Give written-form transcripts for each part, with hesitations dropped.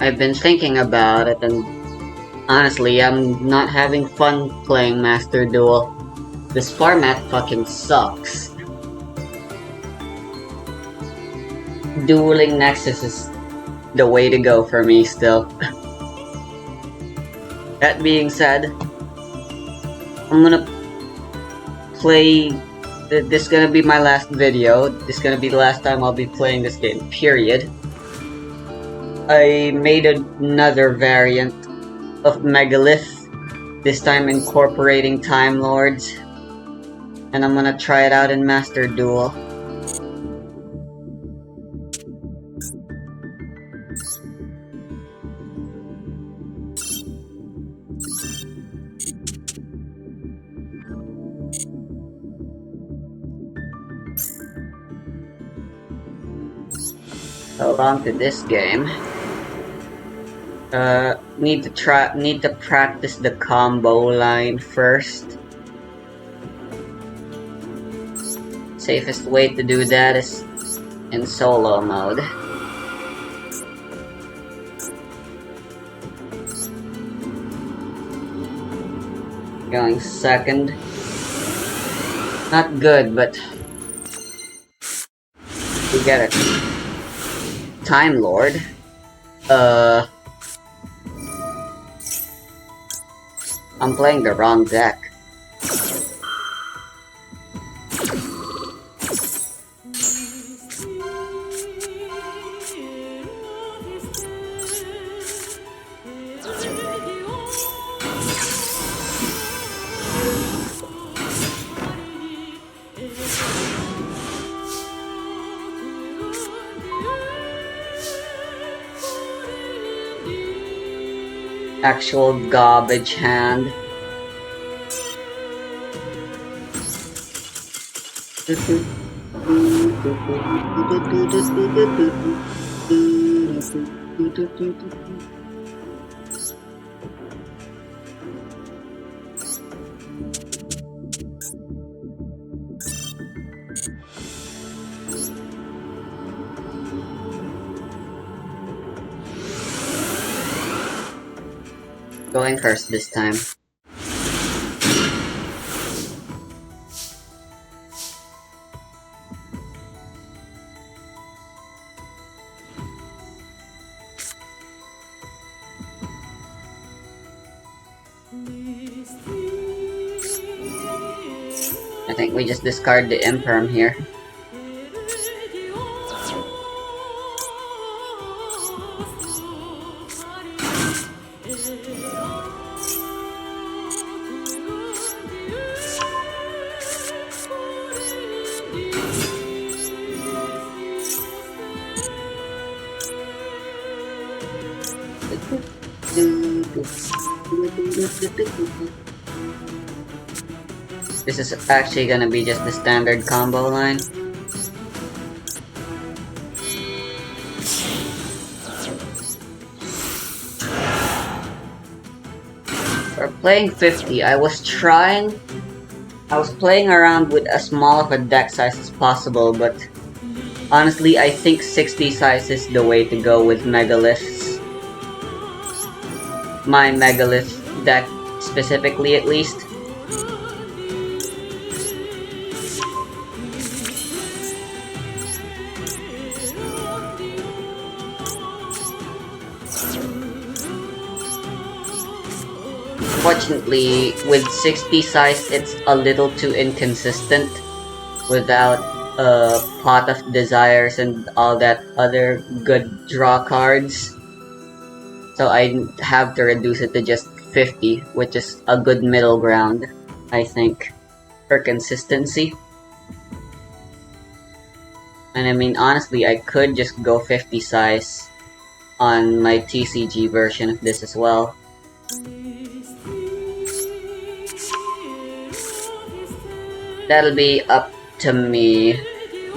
I've been thinking about it, and honestly, I'm not having fun playing Master Duel. This format fucking sucks. Dueling Nexus is the way to go for me still. That being said, I'm gonna play. This is gonna be my last video. This is gonna be the last time I'll be playing this game, period. I made another variant of Megalith, this time incorporating Time Lords, and I'm gonna try it out in Master Duel. Hold on to this game. Need to practice the combo line first. Safest way to do that is in solo mode. Going second. Not good, but we get it. Time Lord. I'm playing the wrong deck. Actual garbage hand. Going first this time. I think we just discard the Imperm here. This is actually gonna be just the standard combo line. For playing 50, I was playing around with as small of a deck size as possible, but honestly, I think 60 size is the way to go with Megaliths. My Megalith deck, specifically at least. Unfortunately, with 60 size, it's a little too inconsistent without a Pot of Desires and all that other good draw cards. So I have to reduce it to just 50, which is a good middle ground, I think, for consistency. And I mean, honestly, I could just go 50 size on my TCG version of this as well. That'll be up to me.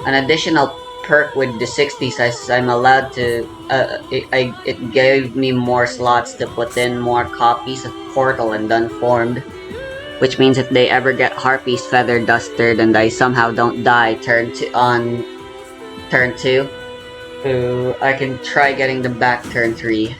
An additional perk with the 60 sizes, I'm allowed to, it gave me more slots to put in more copies of Portal and Unformed. Which means if they ever get Harpy's Feather Dustered and I somehow don't die on turn 2, So I can try getting them back turn 3.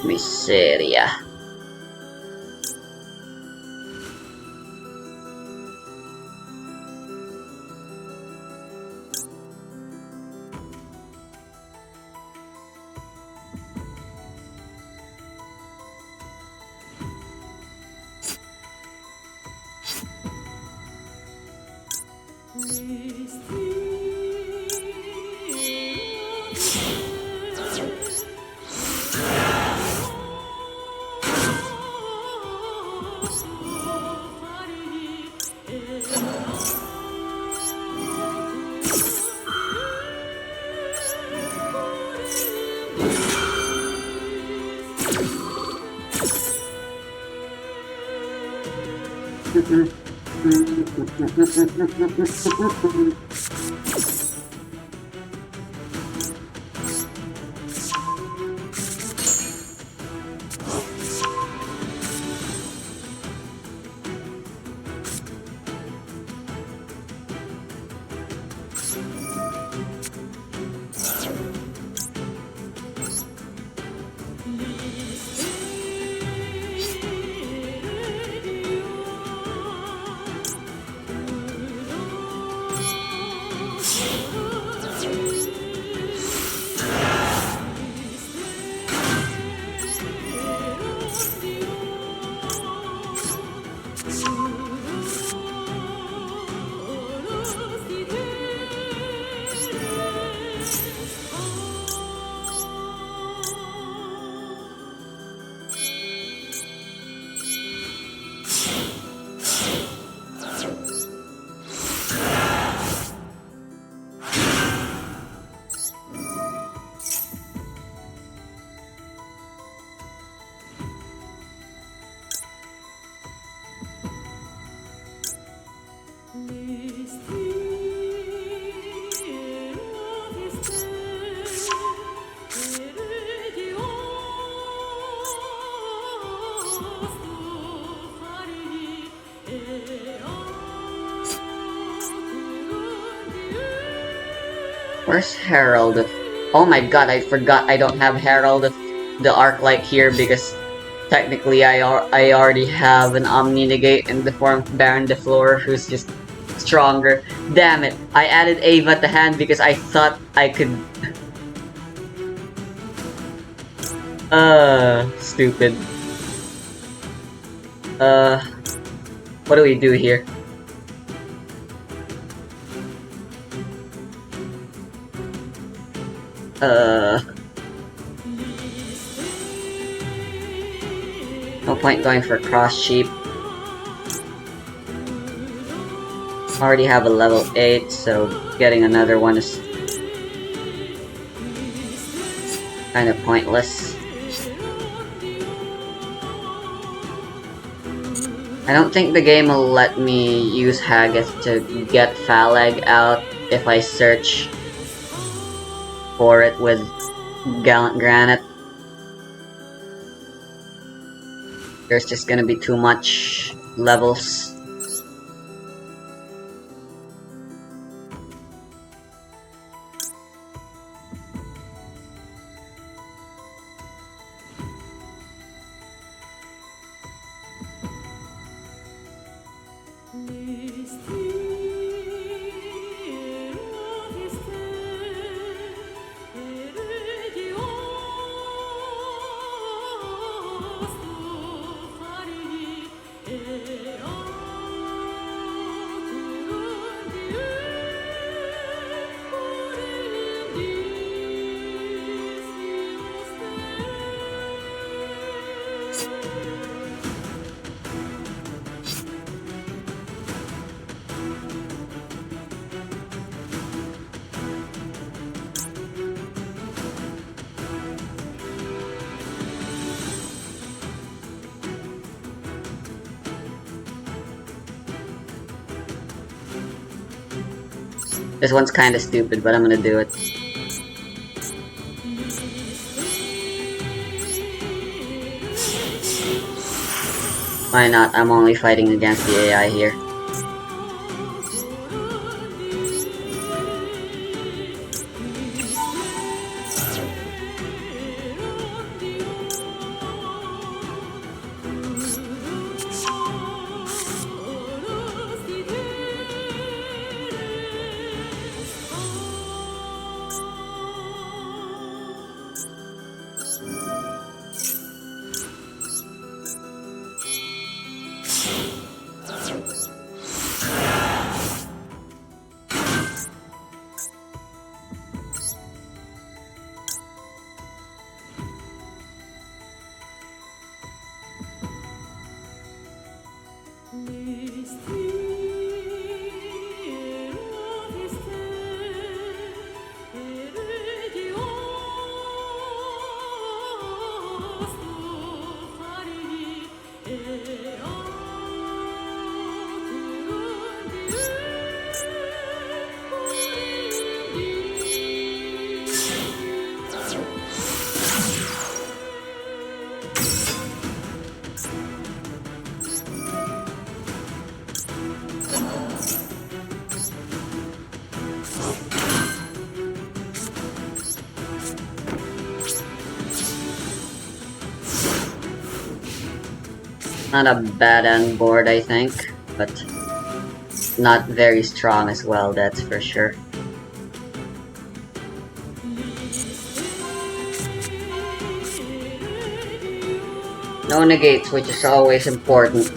Miseria. Where's Herald? Oh my god, I forgot I don't have Herald of the Arclight here because technically I already have an Omni Negate in the form of Baron DeFleur who's just stronger. Damn it, I added Ava to hand because I thought I could... stupid. What do we do here? No point going for cross sheep. Already have a level 8, so getting another one is kind of pointless. I don't think the game will let me use Haggith to get Phalag out if I search for it with Gallant Granite. There's just gonna be too much levels. This one's kinda stupid, but I'm gonna do it. Why not? I'm only fighting against the AI here. Not a bad end board, I think, but not very strong as well, that's for sure. No negates, which is always important.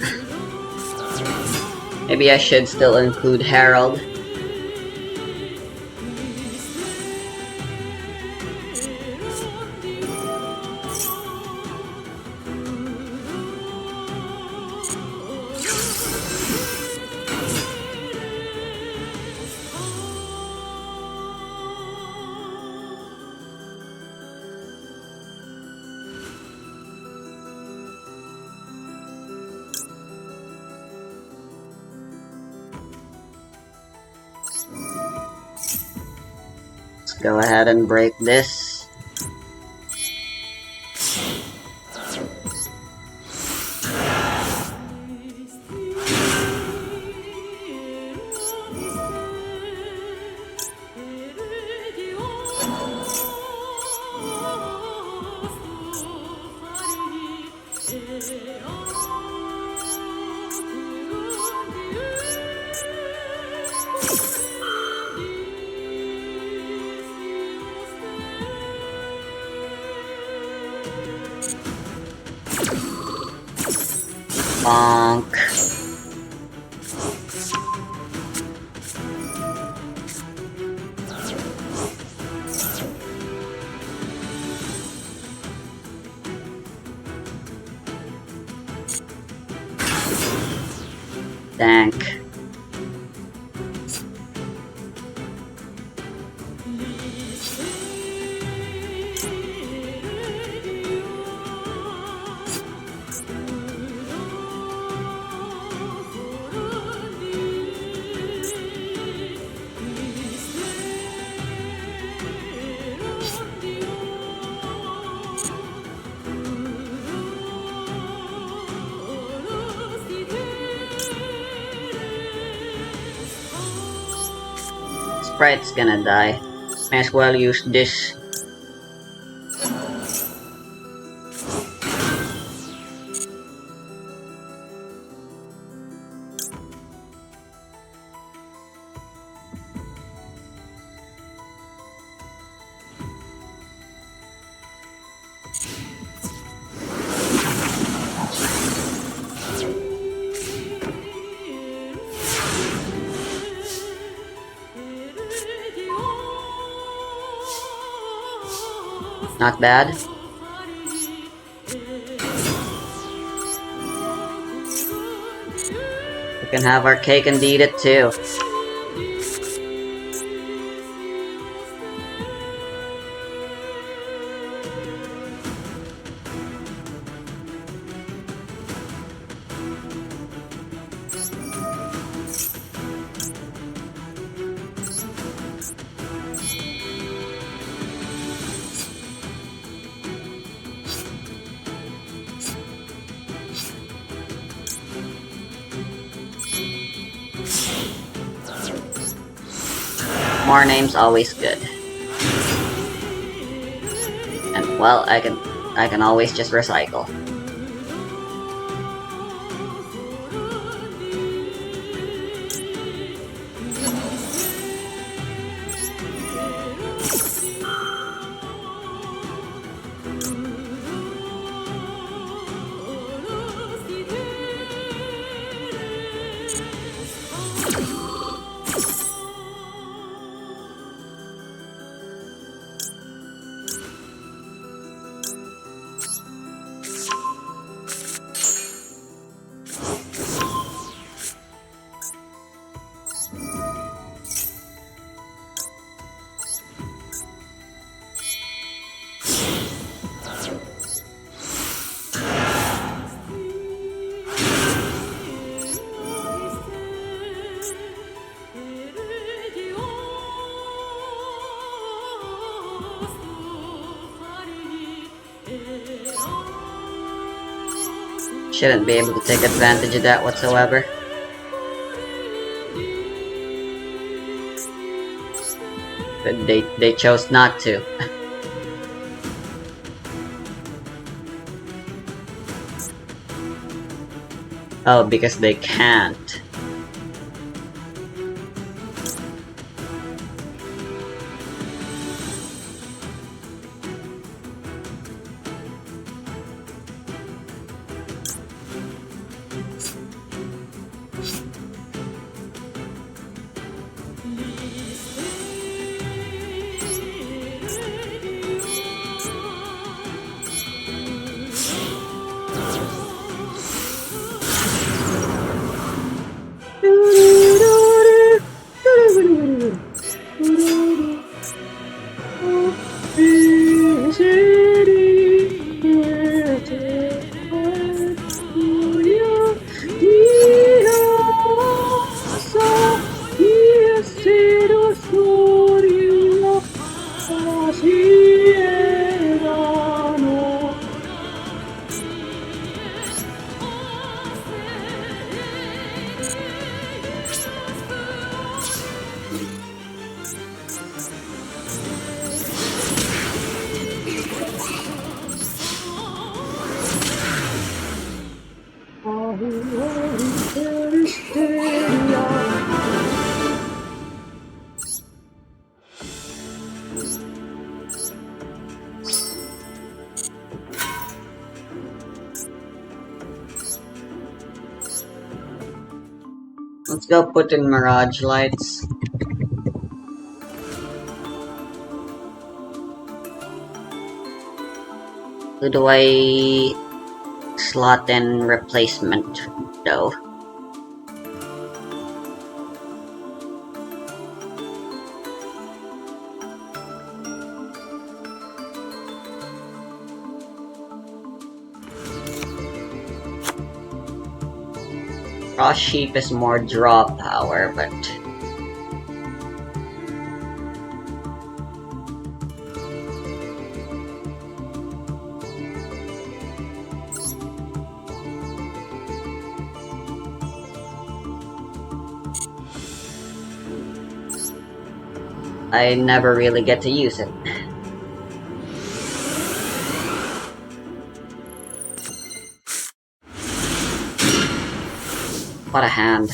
Maybe I should still include Herald. Go ahead and break this. Bonk. Dank. Sprite's gonna die. May as well use this. Not bad. We can have our cake and eat it too. More names always good. And well, I can always just recycle. Shouldn't be able to take advantage of that whatsoever. But they chose not to. Oh, because they can't. Let's go put in mirage lights. Who do I slot in replacement though? Frost Sheep is more draw power, but I never really get to use it. What a hand.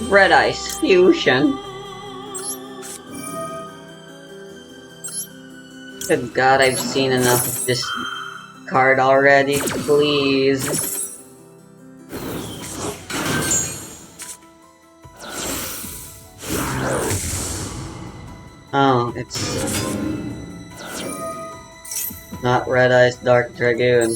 Red Ice Fusion. Good God, I've seen enough of this card already. Please. Oh, it's not Red Ice Dark Dragoon.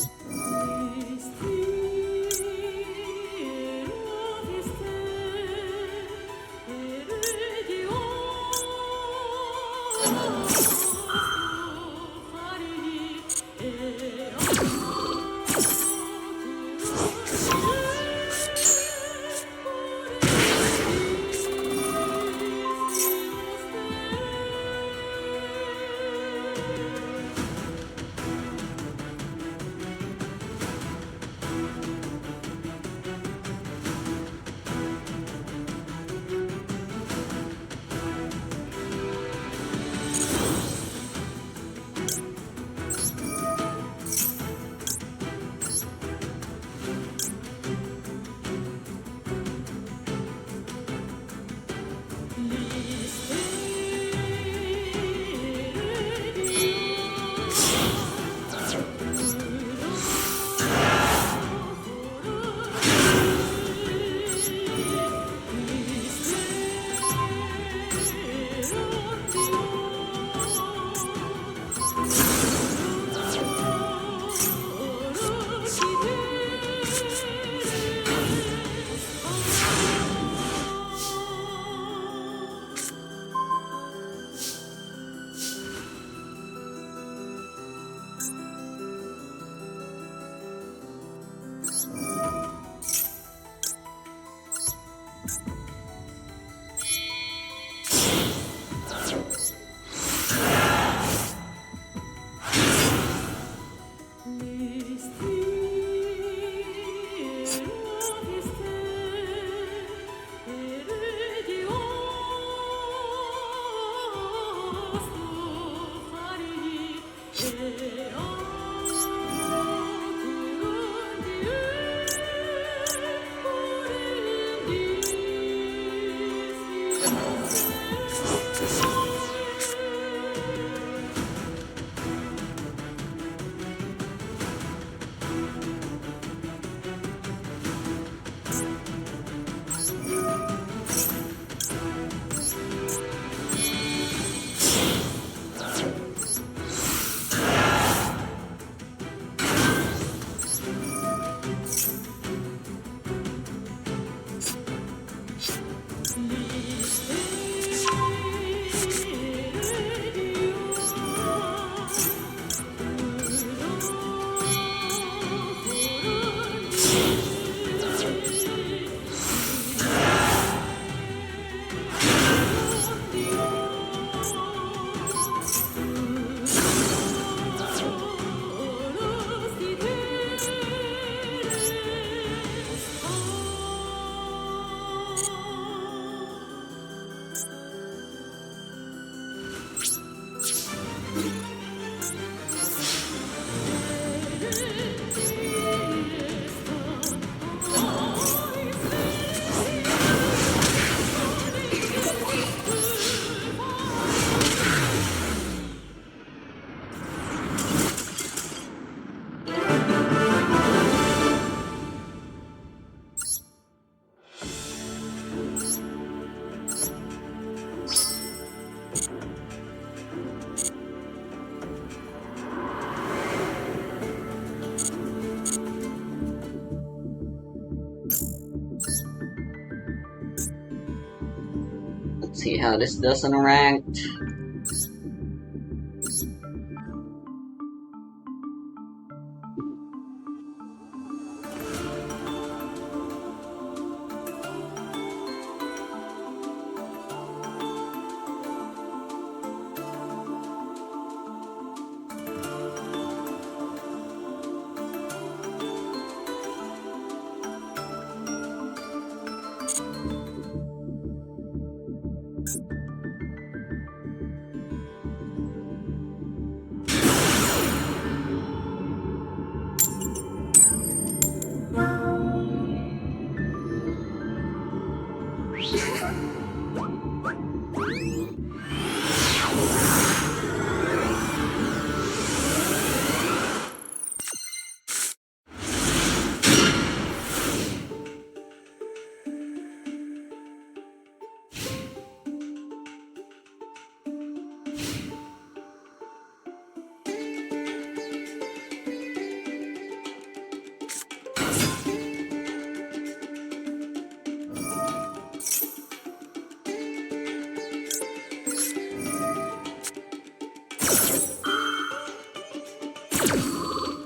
See how this does on ranked.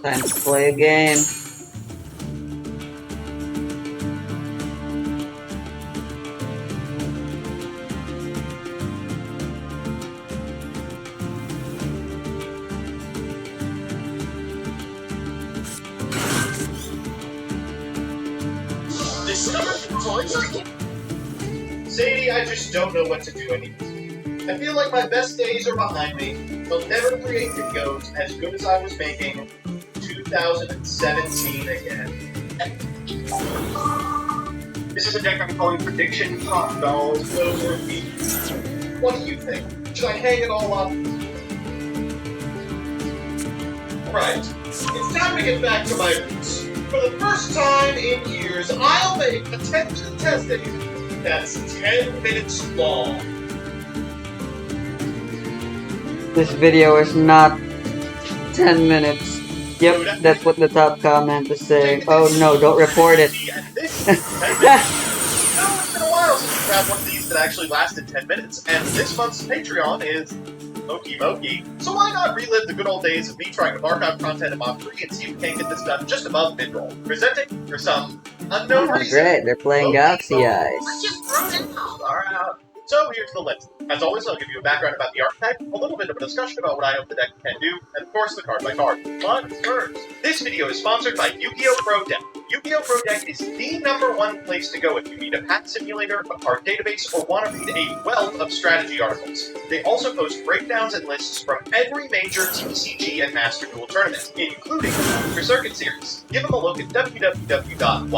Time to play a game. Sadie, I just don't know what to do anymore. I feel like my best days are behind me. I'll never create videos as good as I was making 2017 again. This is a deck I'm calling Prediction Top Dolls, those are me. What do you think? Should I hang it all up? Right. It's time to get back to my roots. For the first time in years, I'll make attention testing that's 10 minutes long. This video is not 10 minutes. Yep, that's what the top comment is saying. Oh no, don't report it. It's been a while since we've had one of these that actually lasted 10 minutes, and this month's Patreon is Moki Moki. So why not relive the good old days of me trying to mark out content in Mach 3 and see if we can't get this done just above mid-roll. Presenting for some unknown reason. Great, they're playing Galaxy Eyes. Alright. So here's the list. As always, I'll give you a background about the archetype, a little bit of a discussion about what I hope the deck can do, and of course the card by card. But first, this video is sponsored by Yu-Gi-Oh! Pro Deck. Yu-Gi-Oh! Pro Deck is the #1 place to go if you need a pack simulator, a card database, or want to read a wealth of strategy articles. They also post breakdowns and lists from every major TCG and Master Duel tournament, including the Ultra Circuit series. Give them a look at www.yyyy.com.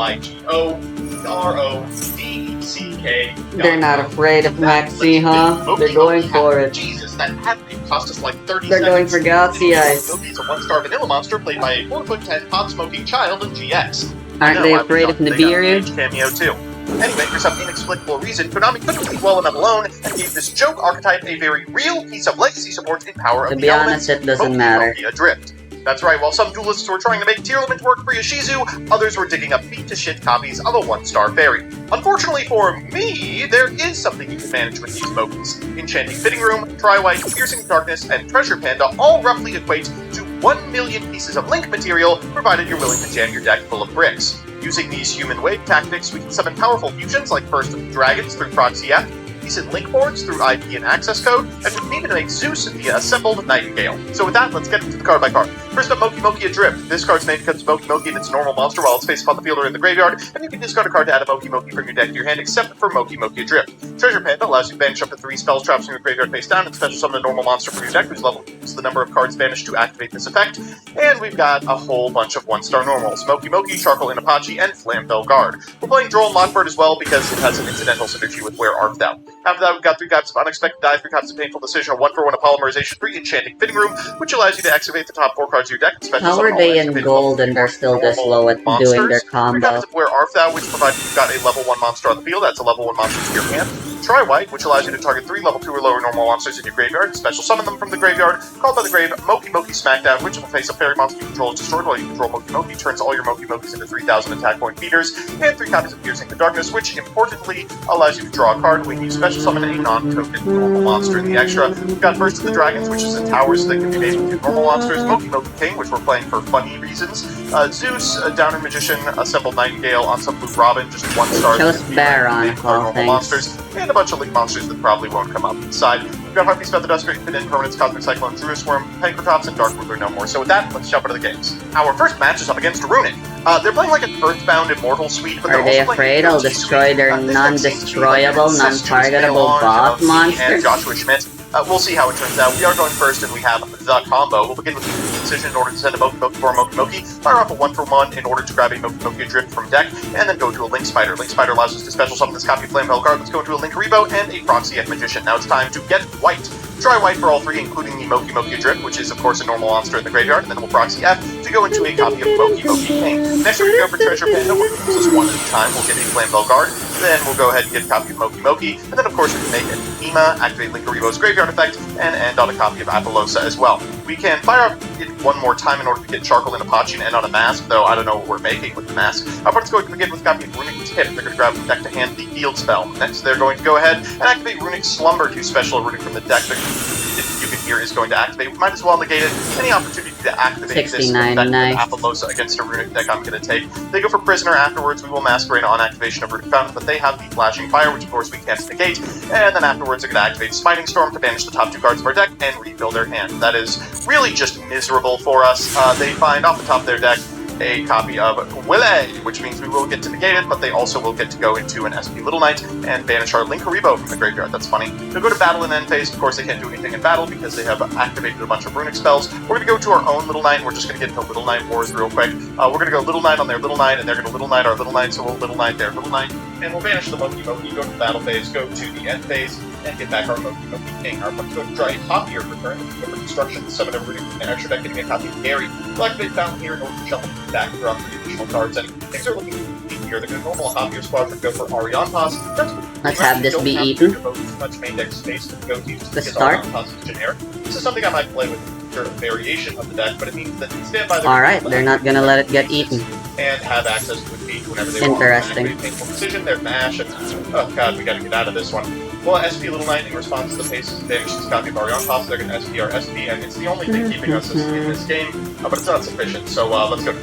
They're not afraid of Maxi, huh? They're going for it. Jesus, that hat cost us like 30 They're going for Galaxy Eyes. He's a 1-star vanilla monster played by a 4'10" pot-smoking child in GX. Aren't they afraid of Nibiru? Cameo too. Anyway, for some inexplicable reason, Konami couldn't leave well enough alone and gave this joke archetype a very real piece of legacy support in Power of To the be Elements, honest, it doesn't matter. Adrift. That's right, while some duelists were trying to make Tearlament work for Yoshizu, others were digging up beat-to-shit copies of a 1-star fairy. Unfortunately for me, there is something you can manage with these Mokies. Enchanting Fitting Room, Tri-White, Piercing Darkness, and Treasure Panda all roughly equate to 1 million pieces of link material, provided you're willing to jam your deck full of bricks. Using these human wave tactics, we can summon powerful fusions like Burst of Dragons through Proxy F, decent link boards through IP and access code, and we can even make Zeus via Assembled Nightingale. So with that, let's get into the card by card. First up, Moki Moki Adrift. This card's name becomes Moki Moki in its normal monster while it's face upon the field or in the graveyard, and you can discard a card to add a Moki Moki from your deck to your hand, except for Moki Moki Adrift. Treasure Panda allows you to banish up to 3 spells traps from your graveyard face down and special summon a normal monster from your deck whose level equals the number of cards banished to activate this effect. And we've got a whole bunch of 1-star normals: Moki Moki, Charcoal in Apache, and Flamfell Guard. We're playing Droll and Lockbird as well because it has an incidental synergy with Where Art Thou. After that, we've got 3 types of Unexpected Die, 3 types of Painful Decision, a 1-for-1 Apolymerization, 3 Enchanting Fitting Room, which allows you to activate the top 4 cards to your deck and special How summon are all they in activated gold level and they're still this normal low at doing their monsters. Three combo? copies of Where Art Thou, which provides you've got a level 1 monster on the field. That's a level 1 monster to your hand. Try White, which allows you to target 3 level 2 or lower normal monsters in your graveyard. Special summon them from the graveyard. Called by the grave, Moki Moki Smackdown, which will face a fairy monster you control is destroyed while you control Moki Moki. Turns all your Moki Mokis into 3,000 attack point beaters. And 3 copies of Piercing the Darkness, which importantly allows you to draw a card when you special summon a non-token normal monster in the extra. We've got First of the Dragons, which is in towers that can be made into normal monsters. Moki Moki King, which we're playing for funny reasons. Zeus, a Downer Magician, Assembled Nightingale, on some Blue Robin, just 1 star. Chose Baron, our normal monsters, and a bunch of League monsters that probably won't come up inside. We've got Heartbeat, Feather Duster, Infinite Impermanence, Cosmic Cyclone, Druid Swarm, Pancratops, and Dark Ruler no more. So with that, let's jump into the games. Our first match is up against Runic. They're playing like an Earthbound Immortal suite, but are they afraid I'll destroy their non-destroyable, non-targetable boss monster? And Joshua Schmidt. We'll see how it turns out. We are going first, and we have the combo. We'll begin with the decision in order to send a Moki Moki for a Moki Moki. Fire off a 1-for-1 in order to grab a Moki Moki Adrift from deck, and then go to a Link Spider. Link Spider allows us to special summon this copy of Flame Veil card. Let's go into a Link Rebo and a Proxy F Magician. Now it's time to get White. Try White for all 3, including the Moki Moki Adrift, which is of course a normal monster in the graveyard, and then we'll Proxy F to go into a copy of Moki Moki King. Next we're going to go for Treasure Panda. We'll use this 1 at a time. We'll get a Flame Veil guard. Then we'll go ahead and get a copy of Moki Moki, and then of course we can make an Ema, activate Link Rebo's graveyard effect, and end on a copy of Apollosa as well. We can fire up it 1 more time in order to get Charcoal and Apache and end on a Mask, though I don't know what we're making with the Mask. Our opponent's going to begin with a copy of Runic Tip. They're going to grab from deck to hand the field spell. Next, they're going to go ahead and activate Runic Slumber to special Runic from the deck. You can hear is going to activate. We might as well negate it. Any opportunity to activate this effect with Apollosa against a Runic deck I'm going to take. They go for Prisoner afterwards. We will Masquerade on activation of Runic Fountain, but they have the Flashing Fire, which of course we can't negate. And then afterwards they're going to activate Smiting Storm to banish the top 2 cards of our deck and refill their hand. That is really just miserable for us. They find off the top of their deck a copy of yyyy, which means we will get to negate it, but they also will get to go into an SP Little Knight and banish our Link Rebo from the graveyard. That's funny. They'll go to battle in end phase. Of course, they can't do anything in battle because they have activated a bunch of Runic spells. We're going to go to our own Little Knight. We're just going to get into Little Knight Wars real quick. We're going to go Little Knight on their Little Knight, and they're going to Little Knight our Little Knight, so we'll Little Knight their Little Knight. And we'll banish the Moki Moki, go to the battle phase, go to the end phase, and get back our Moki Moki King. Our opponent's going to draw a copy of Return. Go for Construction to summon a Runic from their extra deck, getting a copy of Gary. We'll activate Fountain here in order to shuffle back and draw 3 additional cards. And things are looking deep here. They're going to normal Hop Your Squadron, go for Ariantos. Let's have this be eaten. Too much main deck space to go to The start. Ariantos is generic. This is something I might play with a variation of the deck, but it means that stand by their Alright, they're not gonna let it get eaten. and have access to a feed whenever they Interesting. want. Painful decision, their mash, and oh god, we gotta get out of this one. Well, SP Little Knight in response to the paces vanish this copy of Ariantos. They're gonna SP our SP, and it's the only thing keeping us in this game, but it's not sufficient, so let's go.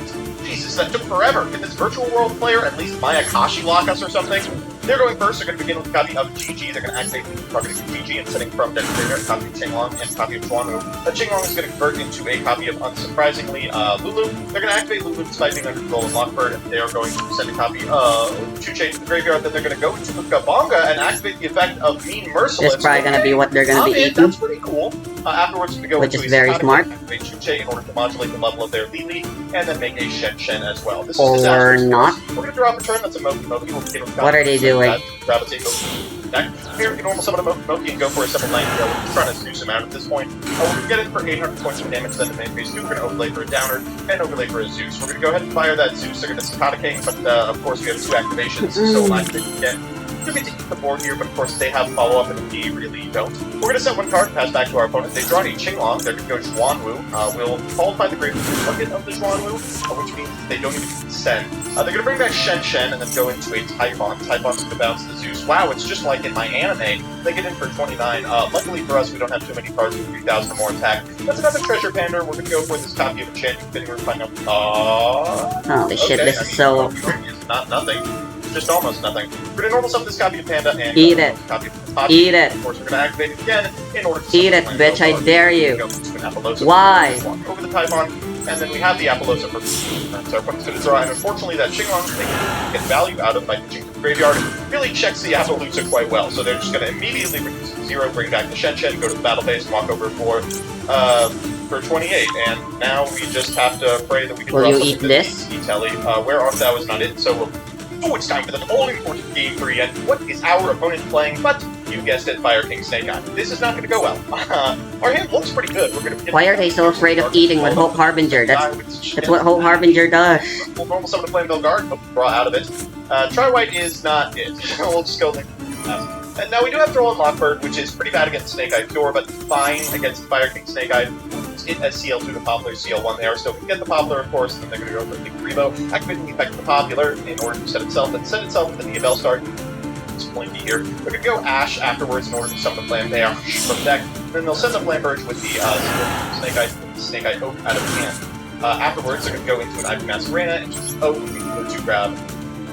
Jesus, that took forever. Can this virtual world player at least Mayakashi lock us or something? They're going first. They're going to begin with a copy of GG. They're going to activate the targeting GG and setting from deck a copy of Qinglong and a copy of Chuanwu. Qinglong is going to convert into a copy of, unsurprisingly, Lulu. They're going to activate Lulu despite being under control of Lockbird. They are going to send a copy of Chuche to the graveyard. Then they're going to go into Kabonga and activate the effect of Mean Merciless. It's probably going to be what they're going to be eating. That's pretty cool. Afterwards, we're going to go which into is very smart. Activate Chuche in order to modulate the level of their Lili, and then make a Shen as well. This Or is disastrous. not. We're going to drop a turn. That's a Moki Moki. We'll begin with What are they doing? Gravitate Moki deck. Here, we can normal summon a Moki Moki and go for a Simple Nightingale. We're just trying to Zeus him out at this point. We're going to get in for 800 points of damage, then to main phase 2. We're going to overlay for a Downer and overlay for a Zeus. We're going to go ahead and fire that Zeus. They're going to Sakata King, but of course we have 2 activations, so we'll activate again. We're going to eat the board here, but of course they have follow-up and we really don't. We're going to set 1 card, pass back to our opponent. They draw a Qinglong. They're going to go Chuanwu. We'll qualify the Great Bucket of the Chuanwu, which means they don't even send. They're going to bring back Shen and then go into a Typhon. Typhon's going to bounce the Zeus. Wow, it's just like in my anime. They get in for 29. Luckily for us, we don't have too many cards with 3,000 or more attack. That's another Treasure Pander. We're going to go for this copy of Enchanting Fin. We're finding out. Holy shit, this is so... It's not nothing. Just almost nothing. We're going to normal summon this copy of Panda and Eat it. Copy of Tachi. Eat it. Of course, we're going to activate it again in order to Eat it, bitch, I dare you. Why? Over the Typhon, and then we have the Apollosa for turn. So our opponent's going to draw, and unfortunately that Qinglong they can get value out of by pitching to the graveyard. Really checks the Apollosa quite well, so they're just going to immediately reduce it to 0, bring back the Shen, go to the battle base, walk over for 28, and now we just have to pray that we can Will draw you something eat that this? beats Telly. Where Art Thou is not it, so we'll... Oh, it's time for the all-important Game 3, and what is our opponent playing but You guessed it, Fire King Snake Eye. This is not going to go well. Our hand looks pretty good. We're going to. Why are they so afraid of eating with Hope Harbinger? That's what Hope Harbinger does. We'll normal summon the Flame Guard. Hope to draw out of it. Tri-White is not it. We'll just go like. And now we do have Troll and Lockbird, which is pretty bad against Snake Eye Pure, but fine against Fire King Snake Eye. It as CL2 to Poplar, CL1 there. So we can get the Poplar, of course, and then they're going to go for the Rebo, activating the effect of the Popular in order to set itself, and set itself with the Bellstar. It's pointy here. They're going to go Ash afterwards in order to summon the Flame Bash from deck. Then they'll send the Flame Birch with the Snake Eye Oak out of hand. Afterwards, they're going to go into an Ivy Masquerena and just Oak to grab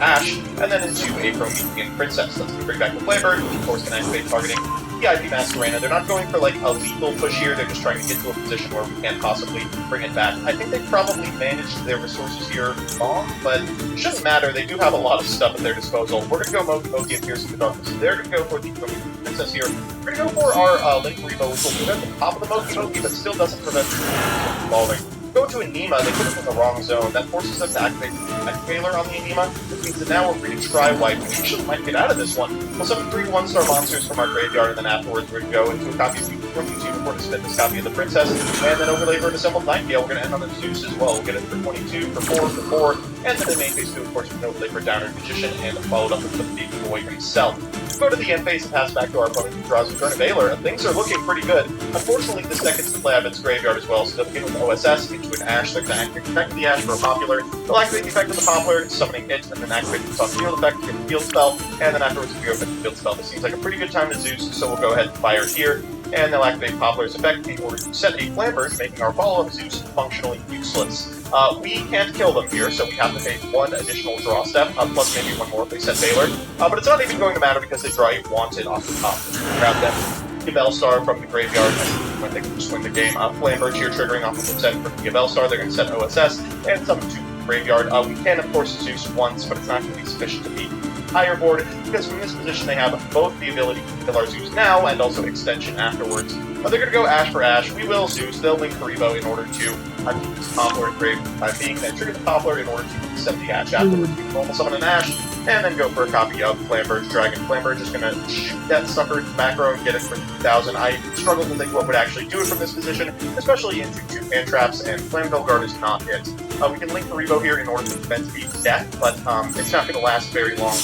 Ash, and then into a Promethean Princess. That's going to bring back the Flavor, which of course can activate targeting the IP Masquerena. They're not going for like a lethal push here, they're just trying to get to a position where we can't possibly bring it back. I think they probably managed their resources here wrong, but it shouldn't matter, they do have a lot of stuff at their disposal. We're going to go Moki and Piercing the Darkness. They're going to go for the Promethean Princess here. We're going to go for our Link Rebo, which will prevent the pop of the Moki, but still doesn't prevent the from evolving. Go to Anima, they put it in the wrong zone. That forces them to activate Activator on the Anima, which means that now we're free to try White. We actually might get out of this one. We'll summon 3 1-star monsters from our graveyard, and then afterwards we're going to go into a copy of from YouTube before to spin this copy of the Princess, and then overlay for an Assembled Nightingale. We're going to end on the Zeus as well. We'll get it for 22, for 4, for 4, and then in main phase 2, of course, we can overlay for Downward Magician, and followed up with the Big Boy himself. Go to the end phase and pass back to our opponent who draws Return of Valor. Things are looking pretty good. Unfortunately, this deck gets to play out of its graveyard as well, so they'll begin with OSS into an Ash. They're going to activate the effect of the Ash for a Popular. They'll activate the effect of the Popular, summoning it, and then activate the Soft Field effect to get the Field Spell, and then afterwards we go for the Field Spell. This seems like a pretty good time to Zeus, so we'll go ahead and fire here, and they'll activate Popular's effect in order to set a Flambird, making our follow-up Zeus functionally useless. We can't kill them here, so we have to take 1 additional draw step, plus maybe 1 more if they set Valor. But it's not even going to matter because they draw a Wanted off the top. Grab them, the Bellstar from the graveyard, when they can just win the game. Flambird here triggering off of the set from the Bellstar. They're going to set OSS, and summon 2 graveyard. We can, of course, Zeus once, but it's not going to be sufficient to beat higher board, because from this position they have both the ability to kill our Zeus now and also extension afterwards. But they're going to go Ash for Ash. We will Zeus. They'll link Karibo in order to keep this Poplar in grave by being then trigger the Poplar in order to set the Ash afterwards. We can normal summon an Ash, and then go for a copy of Flambird's Dragon. Flambird's just going to shoot that sucker to macro and get it for 3,000. I struggle to think what would actually do it from this position, especially into 2 hand traps, and Flamville Guard is not it. We can link Karibo here in order to prevent the death, but it's not going to last very long.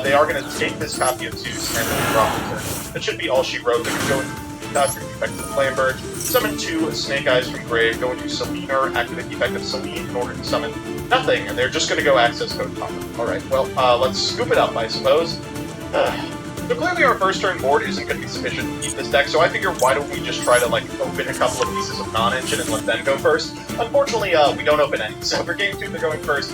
They are going to take this copy of Zeus and then drop it. That should be all she wrote. They're going to go into the effect of the Flambird, summon 2 Snake Eyes from Grave, go into Selene, activate the effect of Selene in order to summon nothing, and they're just going to go access code Popper. Alright, well, let's scoop it up, I suppose. So clearly our first turn board isn't going to be sufficient to beat this deck, so I figure why don't we just try to like open a couple of pieces of non-engine and let them go first. Unfortunately, we don't open any, so for game 2 they're going first,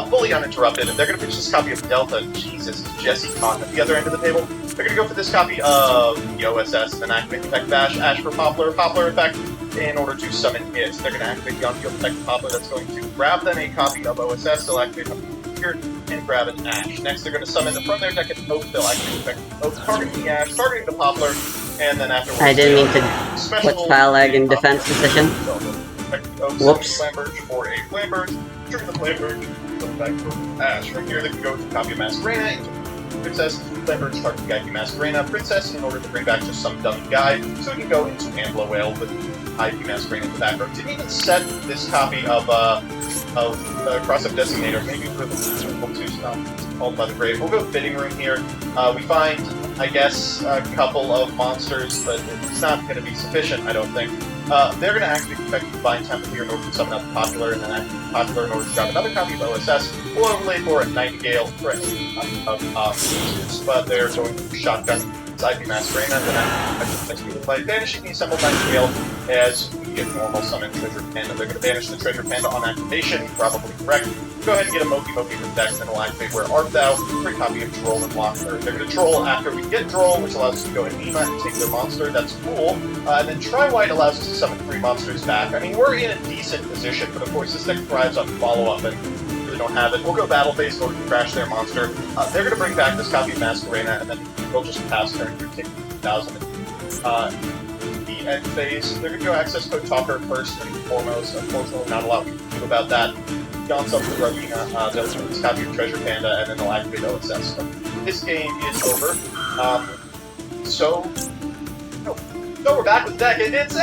fully uninterrupted, and they're going to pitch this copy of Delta. Jesus, Jesse caught at the other end of the table. They're going to go for this copy of the OSS, and then activate the effect of Ash, Ash for Poplar, Poplar effect, in order to summon it. They're going to activate the on-field effect of Poplar, that's going to grab them a copy of OSS, they'll activate here and grab an Ash. Next, they're going to summon from their deck an Oak. They'll activate the effect of Oak, targeting the Ash, targeting the Poplar, and then afterwards... I didn't mean to put foul leg in defense position. Whoops. Flambird for a Flambird, trigger the Flambird, go back for Ash. From here, they can go to copy of Masquerena into Princess, Flambird target the IP Masquerena, Princess in order to bring back just some dummy guy, so we can go into Ambler Whale with IP Masquerena in the background. Didn't even set this copy of Cross-Up Designator, maybe for the equal to called by the Grave. We'll go Fitting Room here. We find, I guess, a couple of monsters, but it's not going to be sufficient, I don't think. They're going to activate the effect of Divine Temple here in order to summon out the Popular, and then activate the Popular in order to grab another copy of OSS. We'll overlay for a Nightingale for but they're going to shotgun IP Masquerena, and then next we will play Banishing the Assembled Nightingale as we get normal summon Treasure Panda. They're going to banish the Treasure Panda on activation, probably correct. Go ahead and get a Moki from Dex, and we'll activate Where Art Thou for a copy of Droll and Locker. They're going to Droll after we get Droll, which allows us to go Anima and take their monster. That's cool. And then Tri-White allows us to summon 3 monsters back. I mean, we're in a decent position, but of course this deck thrives on follow-up, and we really don't have it. We'll go Battle Phase in order to crash their monster. They're going to bring back this copy of Masquerena, and then we'll just pass turn through, take 2,000. The end phase, they're going to go Access Code Talker first and foremost. Unfortunately, not a lot we can do about that. Bounce up to Ravina, they'll do this copy of Treasure Panda, and then they'll activate OSS. So this game is over. So we're back with the deck, and it's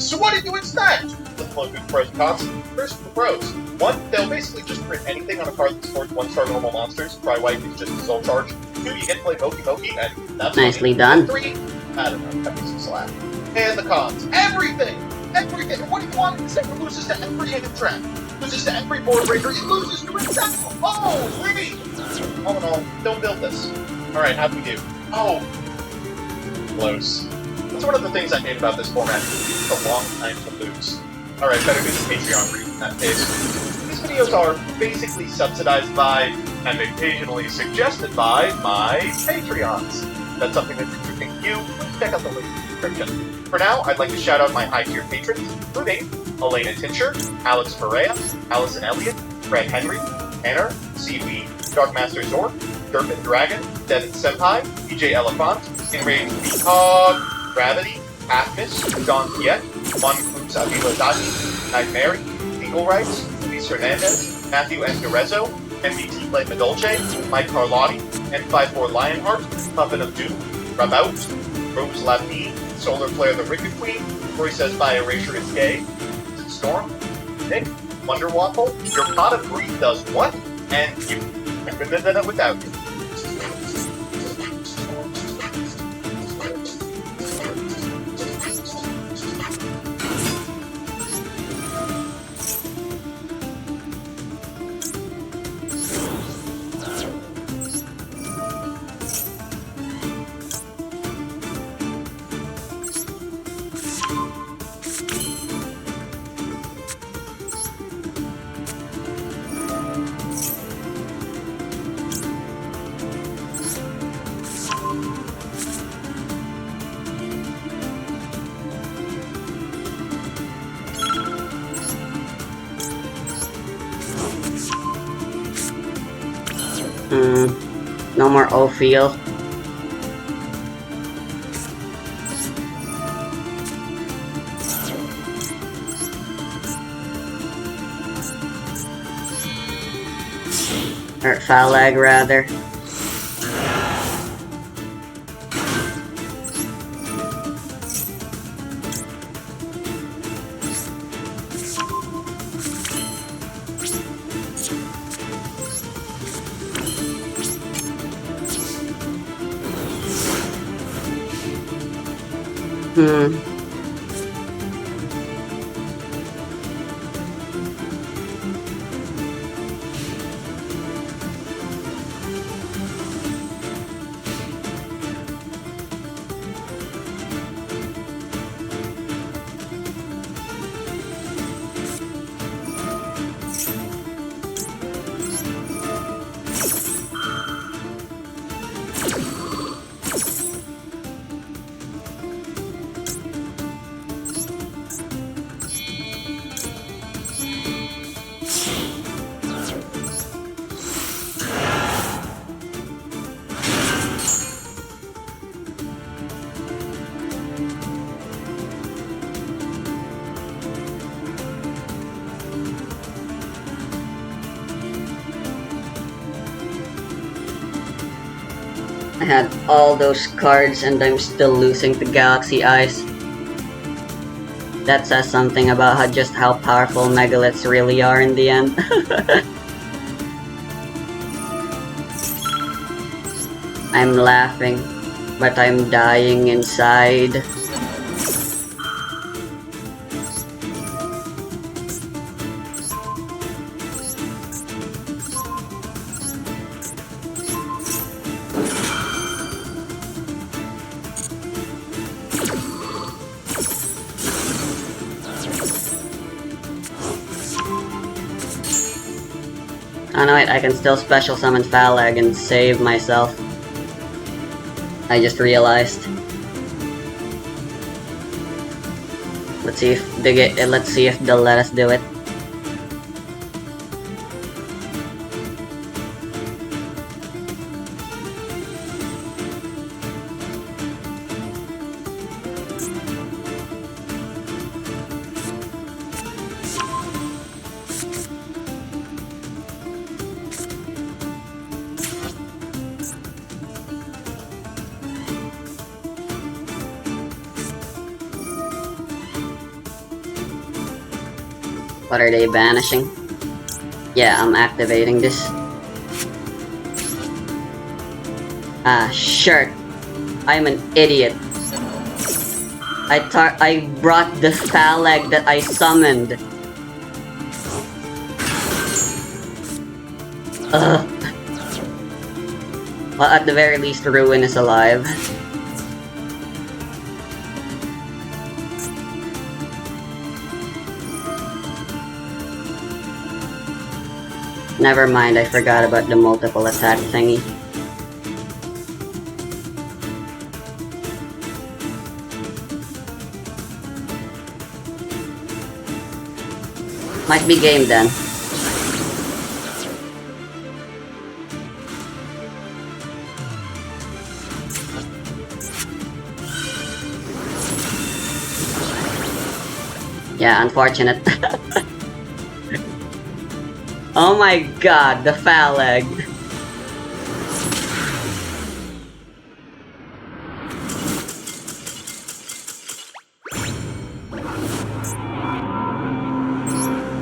so what did you expect? Let's look at the pros and cons. First, the pros. 1, they'll basically just print anything on a card that supports 1-star normal monsters. Try White is just a soul charge. 2, you get to play Moki Moki, and that's Nicely funny. done. 3, I don't know, cut me some slack. And the cons. Everything! Everything! What do you want? This deck loses to every hidden trap. Loses to every board breaker. It loses to itself! Oh, really? All in all, don't build this. Alright, how'd we do? Oh, close. That's one of the things I hate about this format. It's a long time to lose. Alright, better do the Patreon read in that case. These videos are basically subsidized by, and occasionally suggested by, my Patreons. If that's something that's interesting to you, please check out the link in the description. For now, I'd like to shout out my high-tier patrons, including Elena Tincher, Alex Perea, Allison Elliott, Fred Henry, Tanner, Seaweed, Darkmaster Zork, Derpin Dragon, Devin Senpai, DJ Elephant, Enraged Peacock, Gravity, Atmos, John Piet, Juan Cruz Avila Dati, Nightmare, Legal Rights, Luis Hernandez, Matthew Engarezzo, MBT Play Medolce, Mike Carlotti, N54 Lionheart, Puppet of Doom, Rabout, Rose Lavine, Solar Player the Ricket Queen, Roy says by Erasure is gay, Storm, Nick, Wonder Waffle, your pot of greed does what? And you. Without you. No more Ophiel. Or Phalag, rather. I had all those cards and I'm still losing to Galaxy Eyes. That says something about just how powerful Megaliths really are in the end. I'm laughing, but I'm dying inside. Oh no, wait, I can still special summon Phalag and save myself. I just realized. Let's see if they'll let us do it. What are they banishing? Yeah, I'm activating this. Ah, shirt. I'm an idiot. I brought the phalag that I summoned. Ugh. Well, at the very least, Ruin is alive. Never mind, I forgot about the multiple attack thingy. Might be game then. Yeah, unfortunate. Oh my god, the phalag.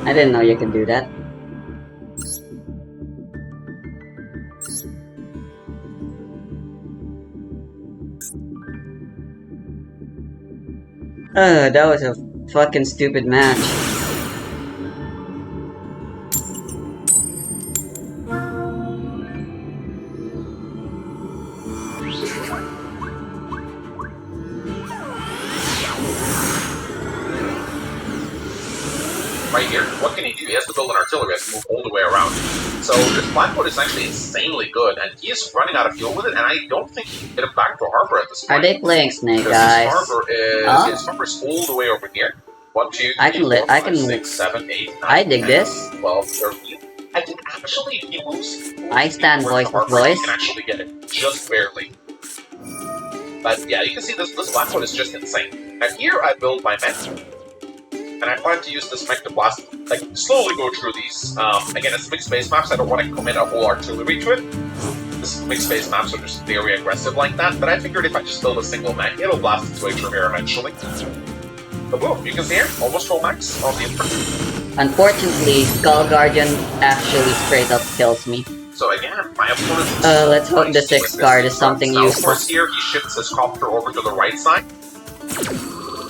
I didn't know you could do that. That was a fucking stupid match. Right here, what can he do? He has to build an artillery, he has to move all the way around. So this Blackwood is actually insanely good, and he is running out of fuel with it, and I don't think he can get it back to harbor at this point. Are they playing Snake, because guys? His harbor is all the way over here. 1, 2, 3, I can 4, 5, I can 6, 7, 8, 9, I dig 10, this. 12, 13. I think actually if he moves I stand voice with harbor, voice. he can actually get it, just barely. But yeah, you can see this Blackwood is just insane. And here I build my mech. And I plan to use this mech to blast, like, slowly go through these. Again, it's mixed base maps, I don't want to commit a whole artillery to it. This mixed base maps are just very aggressive like that, but I figured if I just build a single mech, it'll blast its way through here eventually. So boom, you can see here, almost full max on the infantry. Unfortunately, Skull Guardian actually straight up kills me. So again, my opponent... let's hope the 6th card is something useful. useful. Of course here, he shifts his copter over to the right side.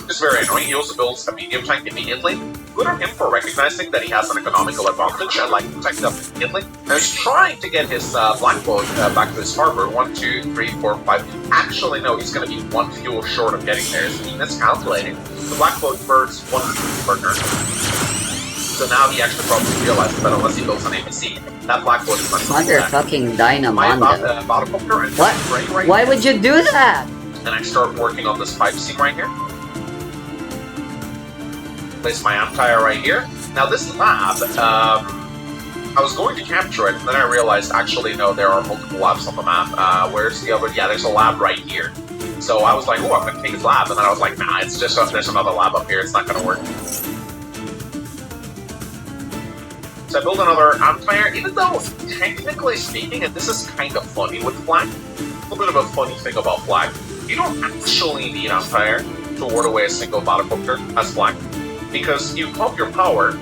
It's very annoying. He also builds a medium tank immediately. Good on him for recognizing that he has an economical advantage and like protect up immediately. Now he's trying to get his Blackboat back to his harbor. 1, 2, 3, 4, 5. Actually, no, he's going to be 1 fuel short of getting there. So he miscalculating. The Blackboat burns 1 fuel partner. So now he actually probably realizes that unless he builds an ABC, that Blackboat is not Motherfucking Dynamondo. What? Why would you do that? And I start working on this pipe seam right here. Place my Amptire right here. Now this lab, I was going to capture it, and then I realized, actually, no, there are multiple labs on the map. Where's the other? Yeah, there's a lab right here. So I was like, oh, I'm going to take his lab, and then I was like, nah, it's just, there's another lab up here, it's not going to work. So I built another Amptire, even though, technically speaking, and this is kind of funny with Black, a little bit of a funny thing about Black, you don't actually need Amptire to ward away a single battlecopter as Black. Because you pump your power,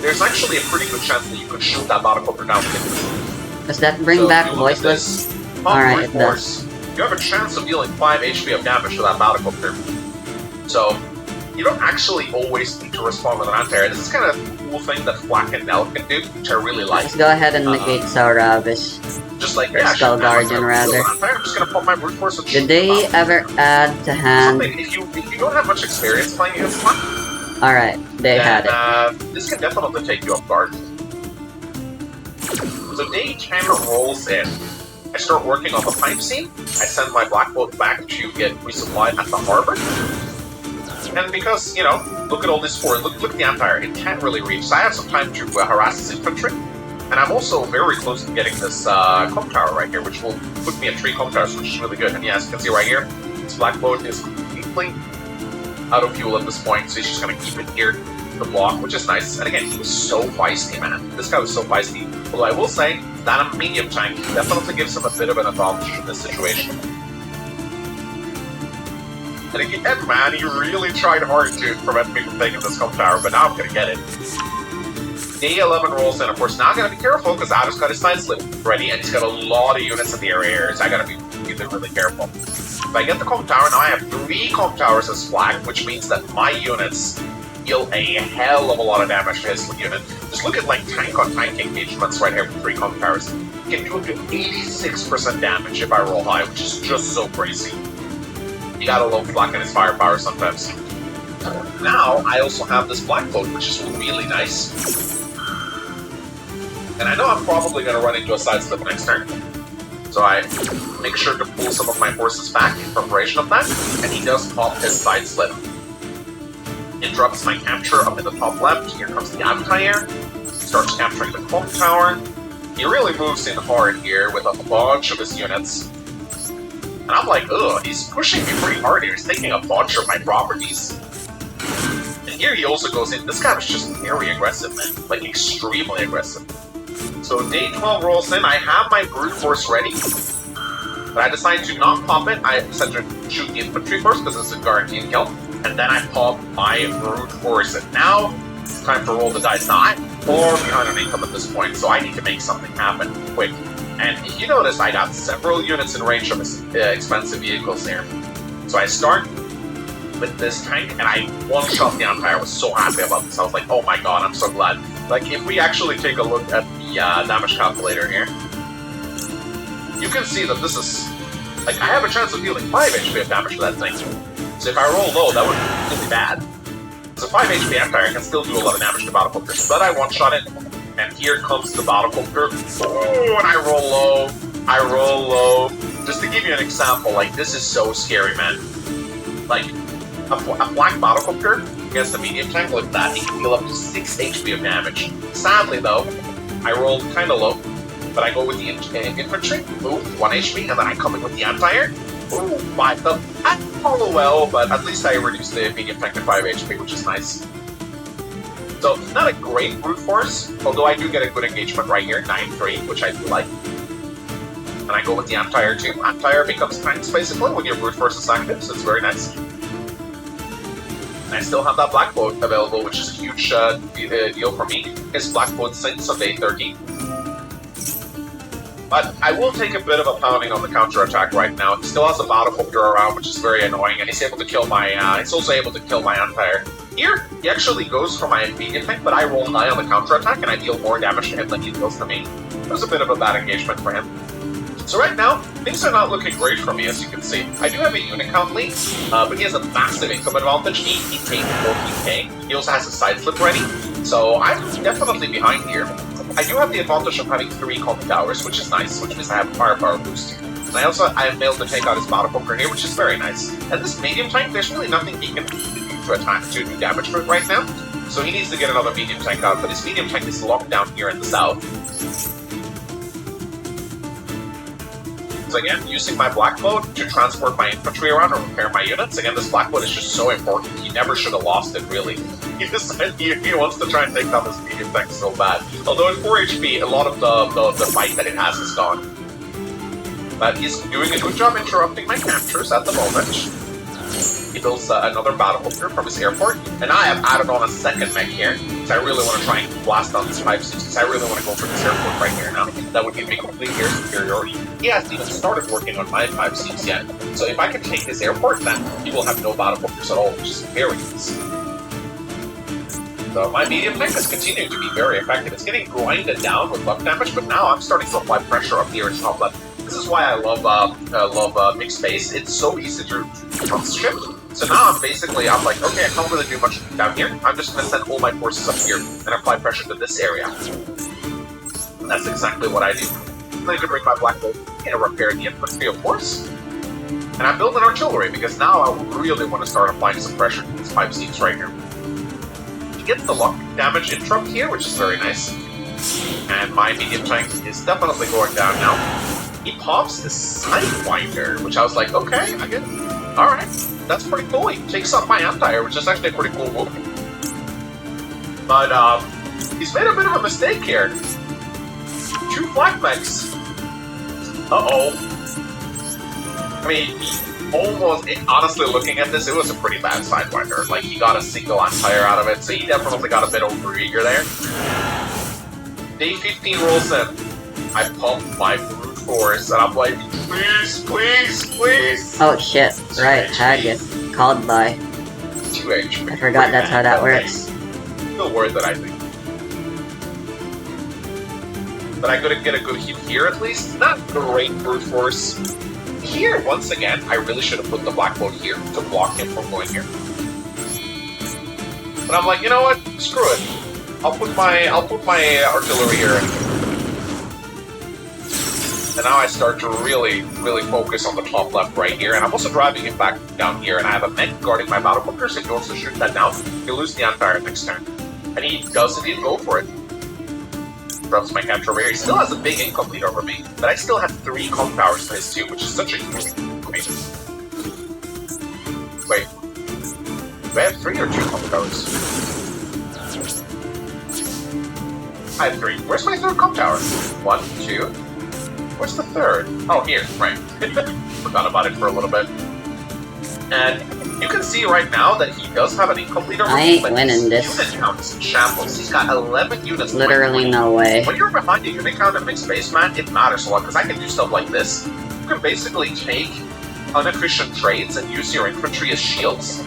there's actually a pretty good chance that you could shoot that battlecopter down with it. Does that bring back voiceless? Alright, it does. You have a chance of dealing 5 HP of damage to that battlecopter. So, you don't actually always need to respond with an anti-air. This is kind of a cool thing that Flak and Nell can do, which I really like. Let's go ahead and negate Sauravis. Just like Skull Guardian, rather. I'm just gonna pump my brute force. Did they ever add to hand? If you don't have much experience playing against Flak, alright, they had it. This can definitely take you off guard. So day 10 rolls in. I start working on the pipe scene. I send my black boat back to get resupplied at the harbor. And because, you know, look at all this forward, look at the Empire, it can't really reach. So I have some time to harass this infantry. And I'm also very close to getting this com tower right here, which will put me at 3 com towers, which is really good. And yeah, as you can see right here, this black boat is completely out of fuel at this point, so he's just going to keep it here to block, which is nice. And again, he was so feisty, man. This guy was so feisty. Although I will say, that a medium tank definitely gives him a bit of an advantage in this situation. And again, man, he really tried hard to prevent me from taking this com tower, but now I'm going to get it. Day 11 rolls in. Of course, now I gotta be careful because Adam's got his side slip ready, and he's got a lot of units in the area, so I gotta be really careful. If I get the comp tower, now I have 3 comp towers as flag, which means that my units deal a hell of a lot of damage to his unit. Just look at like tank on tank engagements right here with 3 comp towers. You can do up to 86% damage if I roll high, which is just so crazy. You gotta love flak in his firepower sometimes. Now, I also have this black boat, which is really nice. And I know I'm probably going to run into a side slip next turn. So I make sure to pull some of my forces back in preparation of that. And he does pop his side slip. Interrupts my capture up in the top left. Here comes the anti-air. Starts capturing the clock tower. He really moves in hard here with a bunch of his units. And I'm like, ugh, he's pushing me pretty hard here. He's taking a bunch of my properties. And here he also goes in. This guy was just very aggressive, man. Like, extremely aggressive. So day 12 rolls in, I have my brute force ready, but I decide to not pop it. I decide to shoot the infantry first because it's a guaranteed kill, and then I pop my brute force. And now it's time to roll the dice. Now I'm far behind on income at this point, so I need to make something happen quick. And if you notice, I got several units in range of expensive vehicles here. So I start with this tank, and I one-shot the Empire. I was so happy about this. I was like, oh my god, I'm so glad. Like, if we actually take a look at the damage calculator here, you can see that this is... Like, I have a chance of dealing 5 HP of damage to that thing. So if I roll low, that would be really bad. So 5 HP Empire, I can still do a lot of damage to Battlecopters. But I one-shot it, and here comes the Battlecopter. Oh, and I roll low. I roll low. Just to give you an example, like, this is so scary, man. Like, a black Battlecopter against a medium tank like that, he can deal up to 6 HP of damage. Sadly, though, I rolled kind of low, but I go with the infantry, ooh, 1 HP, and then I come in with the anti-air, ooh, 5 up. I roll well, but at least I reduced the medium tank to 5 HP, which is nice. So, not a great brute force, although I do get a good engagement right here, 9-3, which I do like. And I go with the anti-air too. Anti-air becomes tanks, basically, when your brute force is active, so it's very nice. And I still have that black boat available, which is a huge deal for me. His black boat since on day 13. But I will take a bit of a pounding on the counterattack right now. He still has a Battlecopter around, which is very annoying, and he's able to kill my, he's also able to kill my Empire. Here, he actually goes for my immediate tank, but I roll high on the counterattack, and I deal more damage to him than he deals to me. It was a bit of a bad engagement for him. So right now, things are not looking great for me, as you can see. I do have a unit count lead, but he has a massive income advantage, 18k to 14k. He also has a side flip ready, so I'm definitely behind here. I do have the advantage of having 3 comp towers, which is nice, which means I have a firepower boost. And I am able to take out his Battlecopter here, which is very nice. And this medium tank, there's really nothing he can do to attack to do damage to it right now, so he needs to get another medium tank out, but his medium tank is locked down here in the south. So again, using my black boat to transport my infantry around or repair my units. Again, this black boat is just so important. He never should have lost it, really. He wants to try and take down this medium tank so bad. Although at 4 HP, a lot of the fight that it has is gone. But he's doing a good job interrupting my captures at the moment. He builds another Battlecopter from his airport, and I have added on a second mech here, because I really want to try and blast on these 5-6, because I really want to go for this airport right here now. That would give me complete air superiority. He hasn't even started working on my 5-6 yet, so if I can take his airport, then he will have no Battlecopters at all, which is very nice. So my medium mech is continuing to be very effective. It's getting grinded down with buff damage, but now I'm starting to apply pressure up here in top left. This is why I love mixed base. It's so easy to shift. So now I'm like, okay, I can't really do much down here. I'm just going to send all my forces up here and apply pressure to this area. And that's exactly what I do. I'm going to bring my black bolt and repair the infantry, of course. And I'm building artillery because now I really want to start applying some pressure to these 5-6 right here. He gets the luck damage interrupt here, which is very nice. And my medium tank is definitely going down now. He pops the Sidewinder, which I was like, okay, I get it. Alright, that's pretty cool. He takes up my Empire, which is actually a pretty cool move. But, he's made a bit of a mistake here. 2 flak mechs. Uh-oh. I mean, almost, honestly, looking at this, it was a pretty bad Sidewinder. Like, he got a single Empire out of it, so he definitely got a bit overeager there. Day 15 rolls in. I pump my brute force, and I'm like, please, please, please. Oh shit, right, Haggis. Called by. 2 HP. I forgot that's how that works. Still worth it, I think. But I could get a good hit here at least. Not great brute force. Here, once again, I really should have put the black bolt here to block him from going here. But I'm like, you know what? Screw it. I'll put my artillery here. And now I start to really focus on the top left right here. And I'm also driving him back down here. And I have a mech guarding my battle bunker, so if he wants to shoot that down, he'll lose the Empire next turn. And he does indeed go for it. Drops my capture rate. He still has a big income lead over me. But I still have 3 comp towers to his 2, which is such a huge for me. Wait. Do I have 3 or 2 comp towers? I have 3. Where's my 3rd comp tower? 1, 2. Where's the 3rd? Oh, here. Right. Forgot about it for a little bit. And you can see right now that he does have an income leader. I ain't winning this. Unit count is in shambles. He's got 11 units. Literally no way. When you're behind a unit count in mixed spaceman, it matters a lot because I can do stuff like this. You can basically take inefficient trades and use your infantry as shields.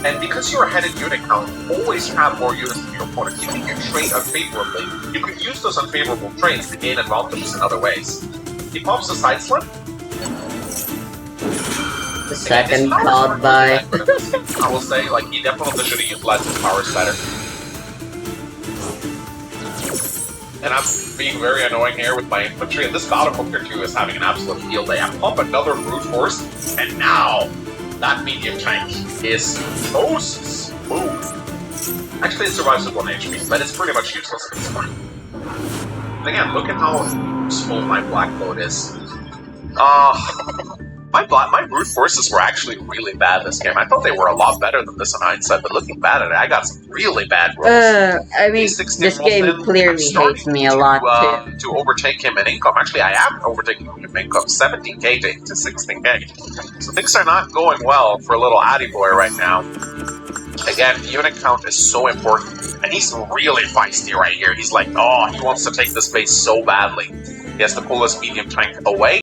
And because you're ahead in unit count, you always have more units than your opponent. Even if you trade unfavorably, you can use those unfavorable trades to gain advantages in other ways. He pops the side slip. The second called by. I will say, like, he definitely should have utilized his powers better. And I'm being very annoying here with my infantry, and this battle bunker 2 is having an absolute field day. I pump another brute force, and now that medium tank is toast smooth. Actually, it survives with 1 HP, but it's pretty much useless at this point. And again, look at how smooth my black boat is. My brute forces were actually really bad this game. I thought they were a lot better than this in hindsight, but looking back at it, I got some really bad rolls. I mean, this game clearly hates me a lot, too. To overtake him in income. Actually, I am overtaking him in income. 17k to 16k. So things are not going well for a little Addy boy right now. Again, unit count is so important. And he's really feisty right here. He's like, oh, he wants to take this base so badly. He has to pull his medium tank away.